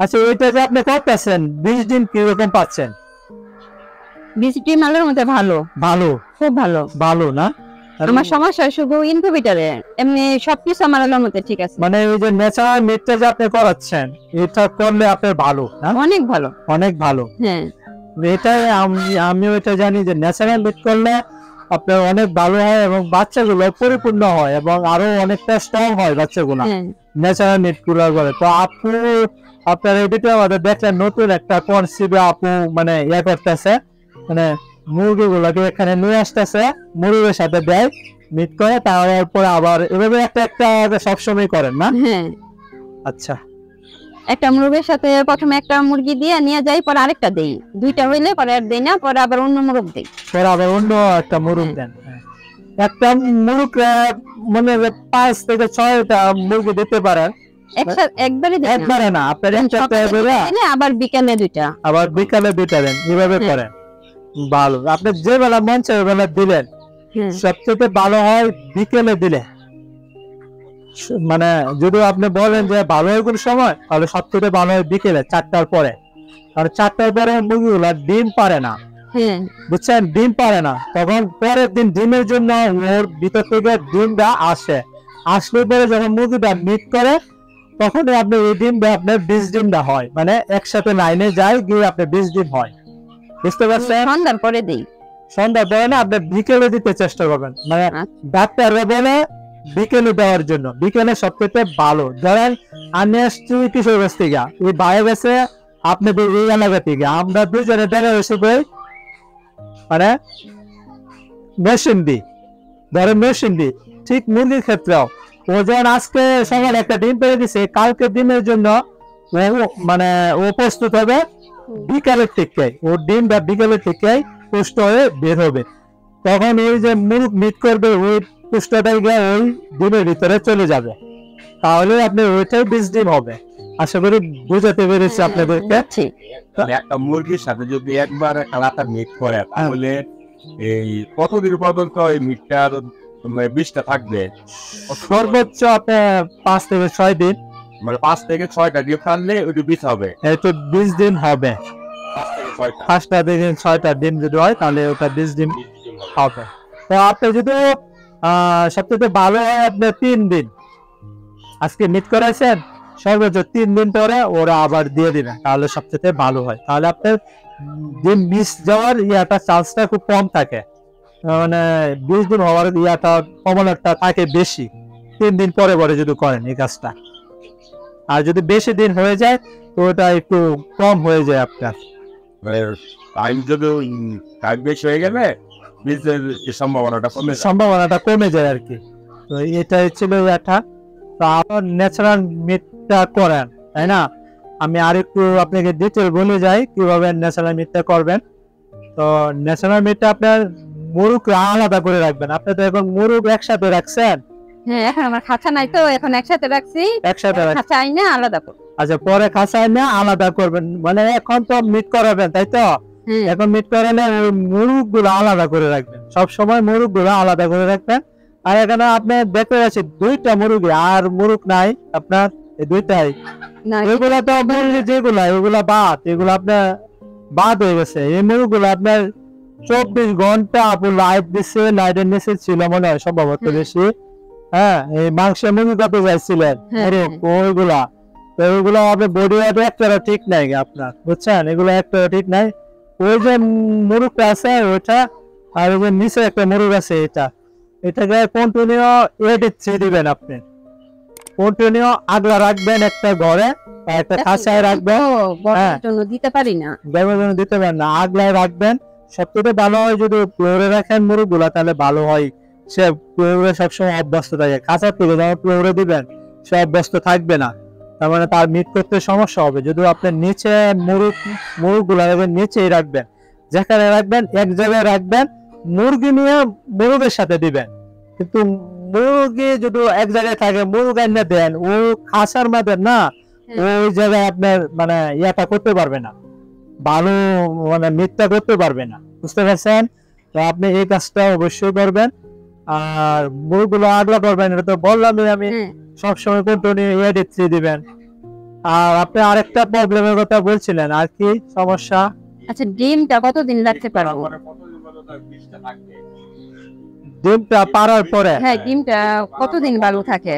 আচ্ছা ওইটা যে আপনি করতেছেন 20 দিন কিরকম পাচ্ছেন? 20 ডিম আলুর মধ্যে ভালো, ভালো, খুব ভালো। ভালো না? আমার সমস্যা শুধু ইনকিউবেটরে, এমনি সবকিছু আমার আলুর মধ্যে ঠিক আছে। মানে ওই যে ন্যাচারাল মিটটা যে আপনি করাচ্ছেন এটা করলে আপনার ভালো না? অনেক ভালো, অনেক ভালো। হ্যাঁ এটাই আমিও এটা জানি যে ন্যাচারাল মিট করলে আপনার অনেক ভালো হয় এবং বাচ্চাগুলো পরিপূর্ণ হয় এবং আরো অনেকটা স্ট্রং হয় বাচ্চাগুলো ন্যাচারাল মিট গুলো করে। তো আপু আপনার এদিকে আমাদের দেখলেন নতুন একটা কনসেপ্টে আপু মানে ইয়ে করতেছে, মানে মুরগিগুলোকে এখানে নিয়ে আসতেছে, মুরগির সাথে দেয় মিট করে, তারপর আবার এভাবে একটা একটা সবসময় করেন না? হ্যাঁ। আচ্ছা, একটা মুরগির সাথে প্রথমে একটা মুরগি দিয়ে নিয়ে যাই, পরে আরেকটা দেই, দুইটা হইলে পরে আর দেই না, পরে আবার অন্য মুরগ দেই, পরে আবার অন্য একটা মুরগ দেন। একটা মুরগ মানে 5 থেকে 6টা মুরগি দিতে পারেন একবারে না, আপনার আবার বিকালে দুইটা, আবার বিকালে দুইটা দেন, এভাবে করেন। ভালো, আপনি যে বেলা মন চায় বেলা দিলেন, সবচেয়ে ভালো হয় বিকেলে দিলে। মানে যদি আপনি বলেন যে ভালো হয় কোন সময়, তাহলে সবচেয়ে ভালো হয় বিকেলে 4টার পরে, কারণ 4টার পরে মুরগিগুলা ডিম পারে না, বুঝছেন? ডিম পারে না, তখন পরের দিন ডিমের জন্য ওর ভিতর থেকে ডিমটা আসলে পরে যখন মুরগিটা মিট করে তখন আপনি ওই ডিমটা আপনার 20 ডিমটা হয়, মানে একসাথে লাইনে যায় গিয়ে আপনার 20 ডিম হয়, বুঝতে পারছেন? সন্ধ্যার পরে দেই, সন্ধ্যার পরে না, আপনি বিকেলে দিতে চেষ্টা করবেন, মানে ডাক্তার বলে বিকেলে দেওয়ার জন্য। বিকেলে সবচেয়ে ভালো। ধরেন আমি আসছি কিশোর কাছ থেকে, এই বাইরে গেছে আপনি এই এলাকা থেকে, আমরা দুজনে দেখা হয়েছে মানে মেশিন দিই, ধরেন মেশিন দিই, ঠিক মুরগির ক্ষেত্রেও ও যেমন আজকে সকালে একটা ডিম পেয়ে দিছে, কালকে ডিমের জন্য মানে ও প্রস্তুত হবে বিকালের থেকে, ওর ডিমটা বিকালের থেকে পুষ্ট হয়ে বের হবে, তখন ওই যে মুরগ মিট করবে ওই পুষ্টটা গিয়ে ওই ডিমের ভিতরে চলে যাবে, তাহলে আপনি ওইটাই 20 ডিম হবে। আশা করি বুঝাতে পেরেছি আপনাদেরকে। একটা মুরগির সাথে যদি একবার কালাটা মিট করে তাহলে এই কতদিন পর্যন্ত এই মিটটার বিষটা থাকবে? সর্বোচ্চ আপনার 5 থেকে 6 দিন, মানে 5 থেকে 6টা ডিম খাওয়ালে ওইটা বিষ হবে, একটু 20 দিন হবে। 5টা থেকে 6টা ডিম যদি হয় তাহলে ওটা 20 ডিম হবে। তো আপনি যদি সবচেয়ে ভালো হয় আপনার 3 দিন, আজকে মিট করাইছেন, সর্বোচ্চ 3 দিন পরে ওরা আবার দিয়ে দিবেন, তাহলে সবচেয়ে ভালো হয়, তাহলে আপনার ডিম মিস যাওয়ার চান্সটা খুব কম থাকে, মানে 20 দিন হওয়ার কমনটা থাকে বেশি। 3 দিন পরে পরে যদি করেন এই কাজটা, আর যদি বেশি দিন হয়ে যায় তো ওটা একটু কম হয়ে যায় আপনার, টাইম যদি টাইম বেশি হয়ে গেলে বীজের সম্ভাবনাটা কমে যায় আর কি। তো এটাই ছিল একটা। তো আবার ন্যাচারাল মিটটা করেন, তাই না? আমি আরেকটু আপনাকে ডিটেল বলে যাই কিভাবে ন্যাচারাল মিটটা করবেন। তো ন্যাচারাল মিটটা আপনার মুরগ আলাদা করে রাখবেন। আপনি তো এখন মুরগ একসাথে রাখছেন? হ্যাঁ, এখন আমার খাঁচা নাই তো, এখন একসাথে রাখছি, একসাথে খাঁচা আইনা আলাদা করব। আচ্ছা, পরে খাঁচা আইনা আলাদা করবেন, মানে এখন তো মিট করাবেন তাই তো? এখন মিট করালে মুরগ গুলো আলাদা করে রাখবেন, সব সময় মুরগ গুলো আলাদা করে রাখবেন। আর এখানে আপনি দেখতে পাচ্ছেন 2টা মুরগি, আর মুরগ নাই আপনার, এই 2টাই। এগুলা তো যেগুলা ওগুলা বাদ, এগুলো আপনার বাদ হয়ে গেছে। এই মুরগ গুলো আপনার 24 ঘন্টা আপনার লাইট দিচ্ছে, লাইটের নিচে ছিল মনে হয় সম্ভবত বেশি। হ্যাঁ, এই মাংসের মুরগি কত যাইছিলেন ওইগুলা, ওইগুলো আপনার বডি একটা ঠিক নাই আপনার, বুঝছেন? এগুলো একটা ঠিক নাই। ওই যে মুরগটা আছে ওইটা, আর ওই নিচে একটা মুরগ আছে এটাকে কন্টিনিউ দিবেন, আপনি কন্টিনিউ আগলা রাখবেন একটা ঘরে, একটা খাঁচায় রাখবেন, দিতে পারি না, দিতে পারেন না, আগলায় রাখবেন। সবচেয়ে ভালো হয় যদি ফ্লোরে রাখেন মুরগ গুলা, তাহলে ভালো হয়, সে ফ্লোরে সবসময় অভ্যস্ত থাকে। খাঁচার থেকে যখন ফ্লোরে দিবেন সে অভ্যস্ত থাকবে না, তার মানে তার মিট করতে সমস্যা হবে। যদি আপনি নিচে মুরগ গুলা নিচেই রাখবেন, যেখানে রাখবেন এক জায়গায় রাখবেন, মুরগি নিয়ে মুরগের সাথে দিবেন। কিন্তু মুরগি যদি এক জায়গায় থাকে, মুরগ এনে দেন ও খাঁচার মধ্যে না, ওই জায়গায় আপনার মানে ইয়াটা করতে পারবে না, ভালো মানে মিটটা করতে পারবে না, বুঝতে পারছেন? তো আপনি এই কাজটা অবশ্যই করবেন। আর মুরগুলো আগলা করবেন, এটা তো বললাম আমি, সবসময় কন্টিনিউ দিবেন। আর আপনি আরেকটা প্রবলেমের কথা বলছিলেন, আর কি সমস্যা? আচ্ছা, ডিমটা কতদিন রাখতে পারবো? ডিমটা পারার পরে হ্যাঁ, ডিমটা কতদিন ভালো থাকে?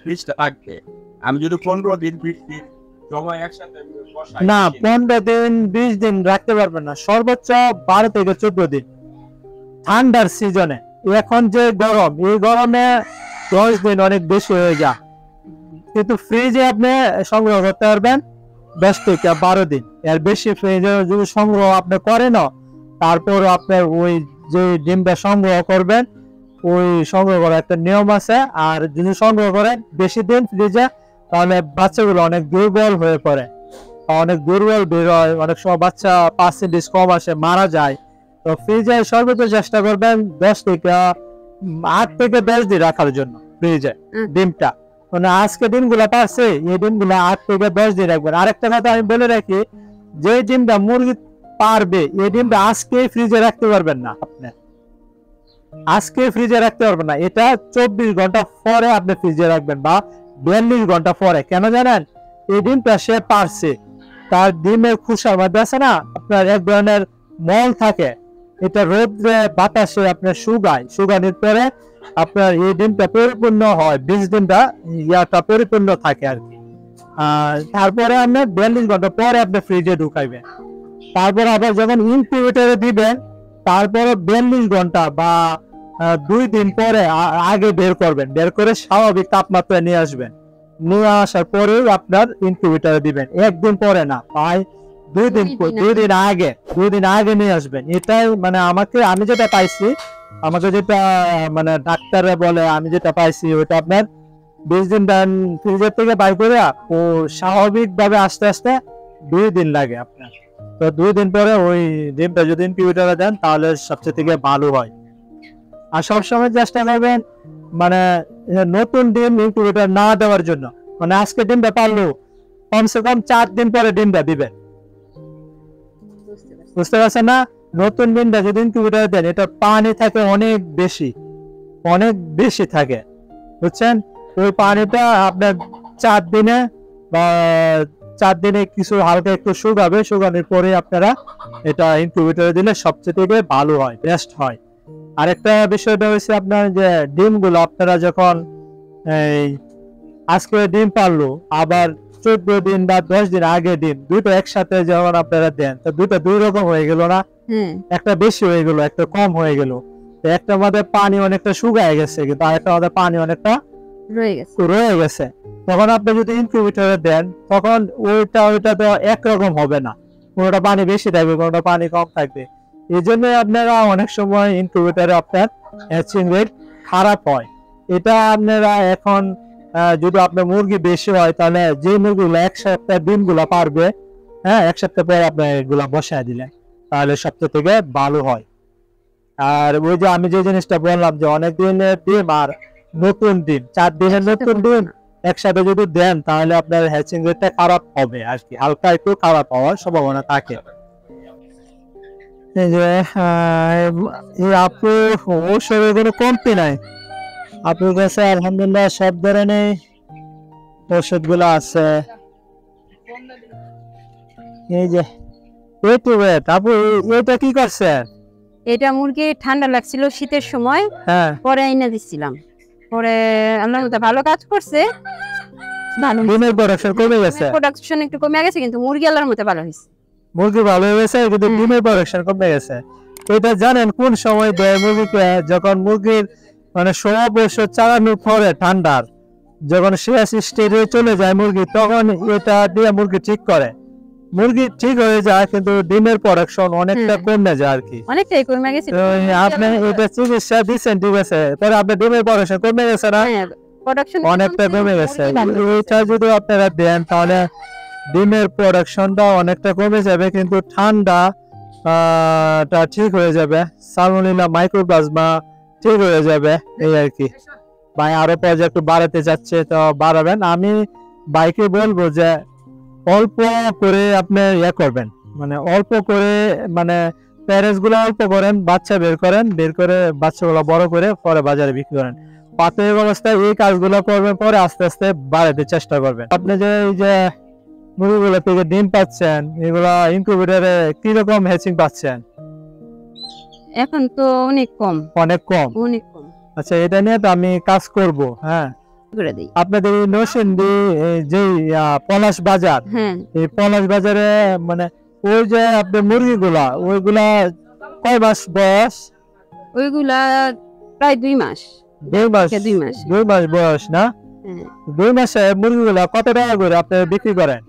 বীজটা থাকবে। আমি যদি 15 দিন 20 দিন সময় একসাথে বসাই, না, 15 দিন 20 দিন রাখতে পারবেন না, সর্বোচ্চ 12 থেকে 14 দিন ঠান্ডার সিজনে। এখন যে গরম, এই গরমে 10 দিন অনেক বেশি হয়ে যায়, কিন্তু ফ্রিজে আপনি সংগ্রহ করতে পারবেন 10 থেকে 12 দিন। এর বেশি ফ্রিজে যদি সংগ্রহ আপনি করেন, তারপর আপনার ওই যে ডিমটা সংগ্রহ করবেন, ওই সংগ্রহ করার একটা নিয়ম আছে। আর যদি সংগ্রহ করেন বেশি দিন ফ্রিজে, তাহলে বাচ্চাগুলো অনেক দুর্বল হয়ে পড়ে, অনেক দুর্বল বের হয়, অনেক সময় বাচ্চা পার্সেন্টেজ কম আসে, মারা যায়। তো ফ্রিজে সর্বোচ্চ চেষ্টা করবেন 10 থেকে 8 থেকে 10 দিন রাখার জন্য ফ্রিজে ডিমটা। মানে আজকে ডিমগুলা পারছে, এই ডিমগুলা 8 থেকে 10 দিন রাখবেন। আরেকটা কথা আমি বলে রাখি, যে ডিমটা মুরগি পারবে, এই ডিমটা আজকে ফ্রিজে রাখতে পারবেন না, আপনি আজকে ফ্রিজে রাখতে পারবেন না, এটা 24 ঘন্টা পরে আপনি ফ্রিজে রাখবেন, বা 42 ঘন্টা পরে। কেন জানেন? এই ডিমটা সে পারছে, তার ডিমের খোসার মধ্যে আছে না আপনার এক ধরনের মল থাকে, এটা রোদে বাতাসে আপনার শুকানোর পরে আপনার এই ডিমটা পরিপূর্ণ হয়, 20 দিনটা ইয়াটা পরিপূর্ণ থাকে আর কি। তারপরে আপনি 42 ঘন্টা পরে আপনি ফ্রিজে ঢুকাইবেন। তারপর আবার যখন ইনকিউবেটরে দিবেন, তারপরে 42 ঘন্টা বা 2 দিন পরে আগে বের করবেন, বের করে স্বাভাবিক তাপমাত্রায় নিয়ে আসবেন। নিয়ে আসার পরেও আপনার ইনকিউবেটরে দিবেন, একদিন পরে না, তাই 2 দিন আগে নিয়ে আসবেন। এটাই মানে আমি যেটা পাইছি, আমাকে যেটা মানে ডাক্তাররা বলে, আমি যেটা পাইছি ওটা আপনার 20 দিন ফ্রিজের থেকে বাইর করে ও স্বাভাবিক ভাবে আস্তে আস্তে 2 দিন লাগে আপনার। তো 2 দিন পরে ওই ডিমটা যদি ইনকিউবেটরে দেন, তাহলে সবচেয়ে থেকে ভালো হয়। আর সবসময় চেষ্টা করবেন মানে নতুন ডিম ইনকিউবেটর না দেওয়ার জন্য। মানে আজকে ডিমটা পারলো, কমসে কম 4 দিন পরে ডিমটা দিবেন, বুঝতে পারছেন না? নতুন ডিমটা যদি ইনকিউবেটরে দেন, এটা পানি থাকে অনেক বেশি থাকে, বুঝছেন? ওই পানিটা আপনার 4 দিনে বা 4 দিনে কিছু হালকা একটু শুকানোর পরে আপনারা এটা ইনকিউবেটরে দিলে সবচেয়ে থেকে ভালো হয়, বেস্ট হয়। আরেকটা বিষয়টা হচ্ছে আপনার যে ডিমগুলো আপনারা যখন এই আজকে ডিম পারলো, আবার 14 দিন বা 10 দিন আগে ডিম, দুটো একসাথে যখন আপনারা দেন, তো দুটো 2 রকম হয়ে গেল না? একটা বেশি হয়ে গেল, একটা কম হয়ে গেল। তো একটা মধ্যে পানি অনেকটা শুকায় গেছে, কিন্তু আরেকটা মধ্যে পানি অনেকটা রয়ে গেছে। তখন আপনি যদি ইনকিউবেটরে দেন, তখন ওইটা তো একরকম হবে না, কোনোটা পানি বেশি থাকবে, কোনোটা পানি কম থাকবে। এই জন্য আপনারা অনেক সময় ইনকিউবেটরে আপনার হ্যাচিং রেট খারাপ হয়। এটা আপনারা এখন যদি আপনার মুরগি বেশি হয়, তাহলে যে মুরগিগুলো 1 সপ্তাহ ডিমগুলো পারবে, হ্যাঁ 1 সপ্তাহ পরে আপনি এগুলা বসায় দিলেন, তাহলে সবচেয়ে থেকে ভালো হয়। আর ওই যে আমি যে জিনিসটা বললাম যে অনেক দিনের ডিম আর নতুন ডিম, 4 দিনের নতুন ডিম একসাথে যদি দেন, তাহলে আপনার হ্যাচিং রেটটা খারাপ হবে আর কি, হালকা একটু খারাপ হওয়ার সম্ভাবনা থাকে। এই যে আপু ঔষধের কোনো কমতি নাই আপনার কাছে? আলহামদুলিল্লাহ সব ধরনের ওষুধ গুলো আছে। এই যে আপু এটা কি করছেন? এটা মুরগি ঠান্ডা লাগছিল শীতের সময়, হ্যাঁ পরে এনে দিছিলাম, পরে আল্লাহর মধ্যে ভালো কাজ করছে। ডিমের প্রোডাকশন কমে গেছে, প্রোডাকশন একটু কমে গেছে, কিন্তু মুরগি আল্লাহর মধ্যে ভালো হয়েছে। মুরগি ভালো হয়েছে, কিন্তু ডিমের প্রোডাকশন কমে গেছে। এটা জানেন কোন সময় দেয় মুরগিকে? যখন মুরগির মানে 100 বছর চালানোর পরে ঠান্ডার যখন শেষ স্টেজে চলে যায় মুরগি, তখন এটা দিয়ে মুরগি ঠিক করে, মুরগি ঠিক হয়ে যায়, কিন্তু ডিমের প্রোডাকশন অনেকটা কমে যায় আর কি, অনেকটাই কমে গেছে। আপনি এটা চিকিৎসা দিচ্ছেন, ঠিক আছে, পরে আপনার ডিমের প্রোডাকশন কমে গেছে না? অনেকটা কমে গেছে। এটা যদি আপনারা দেন, তাহলে ডিমের প্রোডাকশনটা অনেকটা কমে যাবে, কিন্তু ঠান্ডা টা ঠিক হয়ে যাবে, সালমোনেলা মাইক্রোপ্লাজমা ঠিক হয়ে যাবে, এই আর কি। ভাই আরো পর্যায়ে একটু বাড়াতে যাচ্ছে, তো বাড়াবেন। আমি বাইকে বলবো যে অল্প করে আপনি ইয়ে করবেন, মানে অল্প করে, মানে প্যারেন্টস গুলো অল্প করেন, বাচ্চা বের করে বাচ্চাগুলো বড় করে পরে বাজারে বিক্রি করেন। প্রাথমিক অবস্থায় এই কাজগুলো করবেন, পরে আস্তে আস্তে বাড়াতে চেষ্টা করবেন। আপনি যে এই যে মুরগিগুলো থেকে ডিম পাচ্ছেন, এগুলা ইনকিউবেটরে কিরকম হ্যাচিং পাচ্ছেন? এখন তো অনেক কম, অনেক কম। অনেক কম আচ্ছা, এটা নিয়ে তো আমি কাজ করব। হ্যাঁ, করে দিই। আপনাদের এই নরসিংদী যে পলাশ বাজার, হ্যাঁ, এই পলাশ বাজারে মানে ওই যে আপনার মুরগিগুলা, ওইগুলা কয় মাস বয়স? ওইগুলা প্রায় 2 মাস। 2 মাস। 2 মাস। 2 মাস বয়স না? হ্যাঁ, 2 মাসে মুরগিগুলা কত টাকা করে আপনি বিক্রি করেন?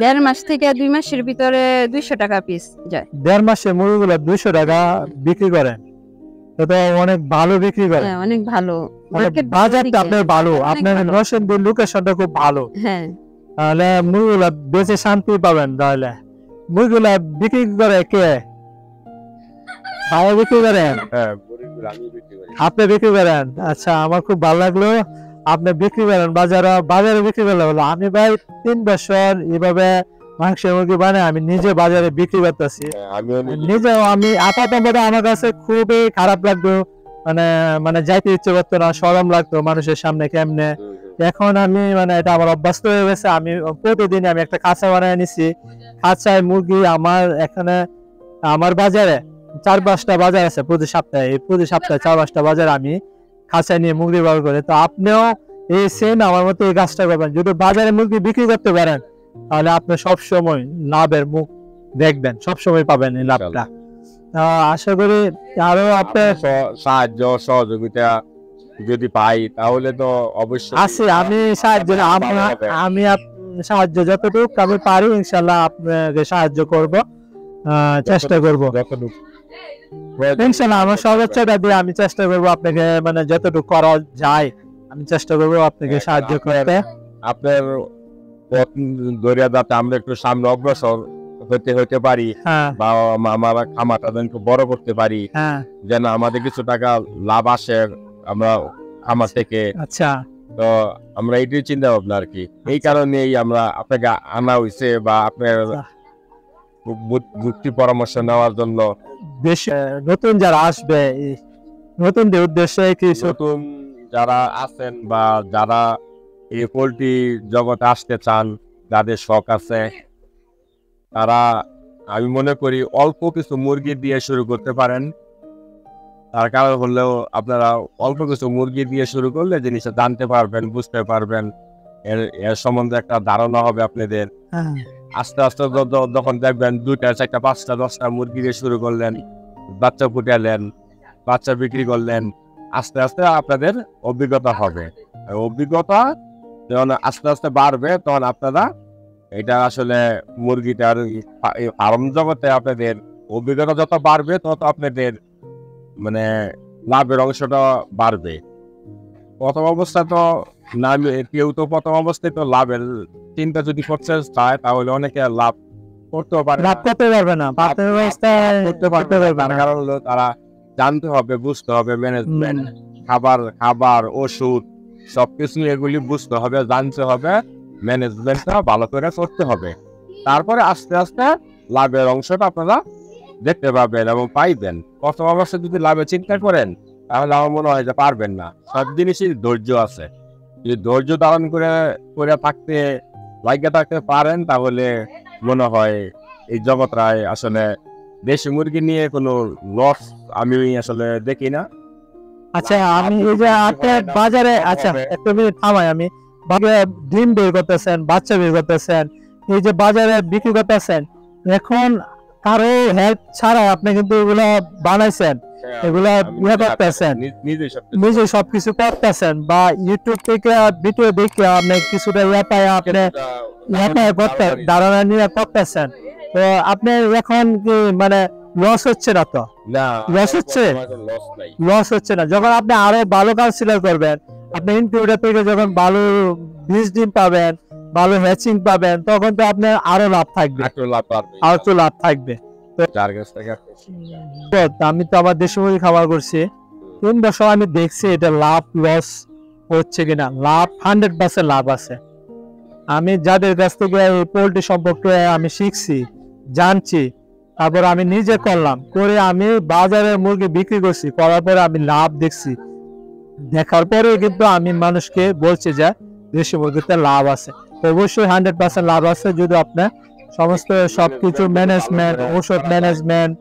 1.5 মাস থেকে 2 মাসের ভিতরে 200 টাকা পিস যায়। 1.5 মাসে মুরগিগুলা 200 টাকা বিক্রি করেন, এটা অনেক ভালো বিক্রি করেন। হ্যাঁ, অনেক ভালো মানে মার্কেট বাজারটা আপনার ভালো, অনেক আপনার ভালো। নরসিংদীর লোকেশনটা খুব ভালো। হ্যাঁ, তাহলে মুরগিগুলা বেঁচে শান্তি পাবেন। তাহলে মুরগিগুলা বিক্রি করে কে? ভাই বিক্রি করেন? হ্যাঁ, মুরগিগুলো আমি বিক্রি করি। আপনি বিক্রি করেন? আচ্ছা, আমার খুব ভালো লাগলো আপনি বিক্রি করেন বাজারে বিক্রি করলে হলো। আমি ভাই 3 বছর এভাবে মাংসের মুরগি বানাই, আমি নিজে বাজারে বিক্রি করতেছি। হ্যাঁ, আমিও নিজেও আমি আপাতত আমার কাছে খুবই খারাপ লাগতো, মানে মানে যাইতে ইচ্ছে করতো না, শরম লাগতো মানুষের সামনে কেমনে। এখন আমি মানে এটা আমার অভ্যস্ত হয়ে গেছে। আমি প্রতিদিন আমি একটা খাঁচা বানিয়ে নিছি। খাঁচায় মুরগি আমার এখানে আমার বাজারে 4-5টা বাজার আছে প্রতি সপ্তাহে। এই প্রতি সপ্তাহে 4-5টা বাজার আমি খাঁচায় নিয়ে মুরগি ব্যবহার করি। তো আপনিও এই সেম আমার মতো এই কাজটা করবেন। যদি বাজারে মুরগি বিক্রি করতে পারেন তাহলে আপনি সবসময় লাভের মুখ দেখবেন, সবসময় পাবেন এই লাভটা। আশা করি আরো আপনার সাহায্য সহযোগিতা যদি পাই তাহলে তো অবশ্যই আছে। আমি সাহায্য আমি সাহায্য যতটুকু আমি পারি ইনশাল্লাহ আপনাকে সাহায্য করব, চেষ্টা করব ইনশাল্লাহ। আমার সর্বোচ্চটা দিয়ে আমি চেষ্টা করব আপনাকে, মানে যতটুকু করা যায় আমি চেষ্টা করব আপনাকে সাহায্য করতে। আপনার পথ ধরে যাতে আমরা একটু সামনে অগ্রসর হতে পারি, হ্যাঁ, বা আমার খামারটা যেন একটু বড় করতে পারি, হ্যাঁ, যেন আমাদের কিছু টাকা লাভ আসে আমরা খামার থেকে। আচ্ছা, তো আমরা এইটাই চিন্তা ভাবনা আর কি। এই কারণেই আমরা আপনাকে আনা হয়েছে, বা আপনার যুক্তি পরামর্শ নেওয়ার জন্য। বেশি নতুন যারা আসবে, নতুনদের উদ্দেশ্যে কিছু নতুন যারা আছেন বা যারা এই পোল্ট্রি জগতে আসতে চান, যাদের শখ আছে, তারা আমি মনে করি অল্প কিছু মুরগি দিয়ে শুরু করতে পারেন। তার কারণ হলেও আপনারা অল্প কিছু মুরগি দিয়ে শুরু করলে জিনিসটা জানতে পারবেন, বুঝতে পারবেন, এর সম্বন্ধে একটা ধারণা হবে আপনাদের। হ্যাঁ, আস্তে আস্তে যখন দেখবেন 2টা 4টা 5টা 10টা মুরগি দিয়ে শুরু করলেন, বাচ্চা ফুটালেন, বাচ্চা বিক্রি করলেন, আস্তে আস্তে আপনাদের অভিজ্ঞতা হবে। অভিজ্ঞতা যখন আস্তে আস্তে বাড়বে তখন আপনারা এটা আসলে মুরগিটার ফার্ম জগতে আপনাদের অভিজ্ঞতা যত বাড়বে তত আপনাদের মানে লাভের অংশটা বাড়বে। প্রথম অবস্থা তো না, কেউ তো প্রথম অবস্থায় তো লাভের চিন্তা যদি করতে চায় তাহলে অনেকে লাভ করতেও পারে, লাভ করতে পারবে না, প্রাথমিক অবস্থায় করতে পারবে না। তার কারণ হলো তারা জানতে হবে, বুঝতে হবে, ম্যানেজমেন্ট, খাবার ওষুধ সবকিছু এগুলি বুঝতে হবে, জানতে হবে, ম্যানেজমেন্টটা ভালো করে করতে হবে। তারপরে আস্তে আস্তে লাভের অংশটা আপনারা দেখতে পাবেন এবং পাইবেন। প্রথম অবস্থায় যদি লাভের চিন্তা করেন তাহলে আমার মনে হয় যে পারবেন না। সব জিনিসই ধৈর্য আছে, যদি ধৈর্য ধারণ করে থাকতে লাগিয়ে থাকতে পারেন তাহলে মনে হয় এই জগৎটায় আসলে দেশি মুরগি নিয়ে কোনো লস আমি আসলে দেখি না। আচ্ছা, আমি এই যে আপনার বাজারে, আচ্ছা একটা মিনিট থামাই, আমি বাজারে ডিম বের করতেছেন, বাচ্চা বের করতেছেন, এই যে বাজারে বিক্রি করতেছেন, এখন কারো হেল্প ছাড়া আপনি কিন্তু এগুলা বানাইছেন, এগুলা ইয়ে করতেছেন, নিজে সবকিছু করতেছেন, বা ইউটিউব থেকে ভিডিও দেখে আপনি কিছুটা আপনি করতে ধারণা নিয়ে করতেছেন। তো আপনি এখন কি মানে লস হচ্ছে না তো? না, লস হচ্ছে? লস হচ্ছে না। যখন আপনি আরো ভালো কাউন্সিলর করবেন, আপনি ইনকিউবেটর থেকে যখন ভালো বীজ ডিম পাবেন, ভালো হ্যাচিং পাবেন, তখন তো আপনার আরো লাভ থাকবে, আরো তো লাভ থাকবে। আমি তো আমার দেশি মুরগি খাবার করছি 3 বছর, আমি দেখছি এটা লাভ লস হচ্ছে কিনা। লাভ 100% লাভ আছে। আমি যাদের কাছ থেকে পোল্ট্রি সম্পর্কে আমি শিখছি, জানছি, তারপর আমি নিজে করলাম, করে আমি বাজারে মুরগি বিক্রি করছি, করার পরে আমি লাভ দেখছি। দেখার পরে কিন্তু আমি মানুষকে বলছি যে দেশি মুরগিতে লাভ আছে। তো অবশ্যই 100% লাভ আছে যদি আপনার সমস্ত সবকিছু ম্যানেজমেন্ট, ঔষধ ম্যানেজমেন্ট,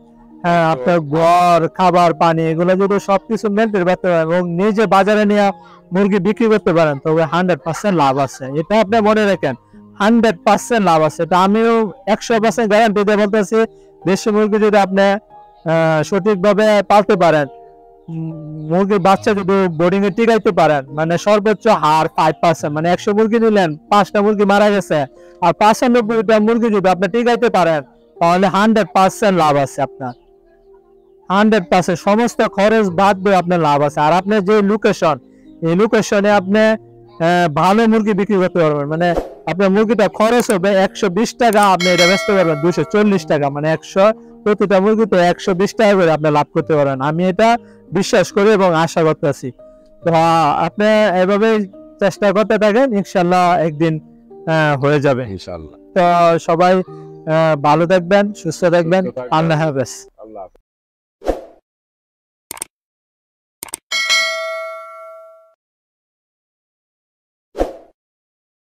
হ্যাঁ আপনার ঘর, খাবার, পানি এগুলো যদি সবকিছু মেনটেন করতে পারেন এবং নিজে বাজারে নিয়ে মুরগি বিক্রি করতে পারেন তবে 100% লাভ আছে। এটা আপনি মনে রাখেন, 100% লাভ আছে। এটা আমিও 100% গ্যারান্টি দিয়ে বলতেছি। দেশি মুরগি যদি আপনি সঠিকভাবে পালতে পারেন, মুরগির বাচ্চা যদি বোর্ডিং এ টিকাইতে পারেন, মানে সর্বোচ্চ হার 5%, মানে 100 মুরগি নিলেন 5টা মুরগি মারা গেছে, আর 95টা মুরগি যদি আপনি টিকাইতে পারেন তাহলে 100% লাভ আছে আপনার। 100% সমস্ত খরচ বাদ দিয়ে আপনার লাভ আছে। আর আপনার যে লোকেশন, এই লোকেশনে আপনি ভালো মুরগি বিক্রি করতে পারবেন। মানে আপনার মুরগিটা খরচ হবে 120 টাকা, আপনি এটা বেচতে পারবেন 240 টাকা, মানে 100 প্রতিটা মুরগি তো 120 টাকা করে আপনি লাভ করতে পারেন। আমি এটা বিশ্বাস করি এবং আশা করতেছি। তো আপনি এভাবে চেষ্টা করতে থাকেন, ইনশাল্লাহ একদিন হয়ে যাবে। ইনশাআল্লাহ। তো সবাই ভালো থাকবেন, সুস্থ থাকবেন। আল্লাহ হাফেজ।